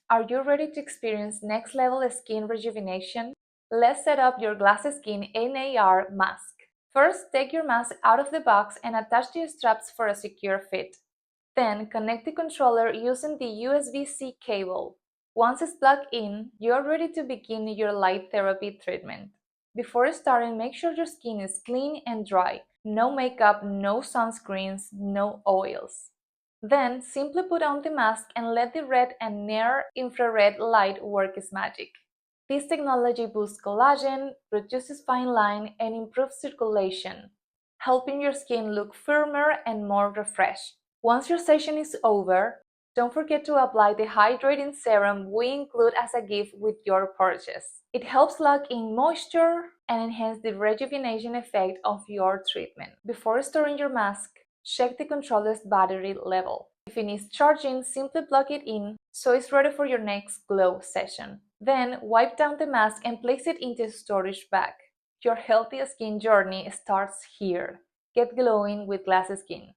Are you ready to experience next level skin rejuvenation? Let's set up your GlasSkin NIR mask. First, take your mask out of the box and attach the straps for a secure fit. Then, connect the controller using the USB-C cable. Once it's plugged in, you're ready to begin your light therapy treatment. Before starting, make sure your skin is clean and dry. No makeup, no sunscreens, no oils. Then, simply put on the mask and let the red and near-infrared light work its magic. This technology boosts collagen, reduces fine line, and improves circulation, helping your skin look firmer and more refreshed. Once your session is over, don't forget to apply the hydrating serum we include as a gift with your purchase. It helps lock in moisture and enhance the rejuvenation effect of your treatment. Before storing your mask, check the controller's battery level. If it needs charging, simply plug it in so it's ready for your next glow session. Then wipe down the mask and place it into a storage bag. Your healthy skin journey starts here. Get glowing with GlasSkin.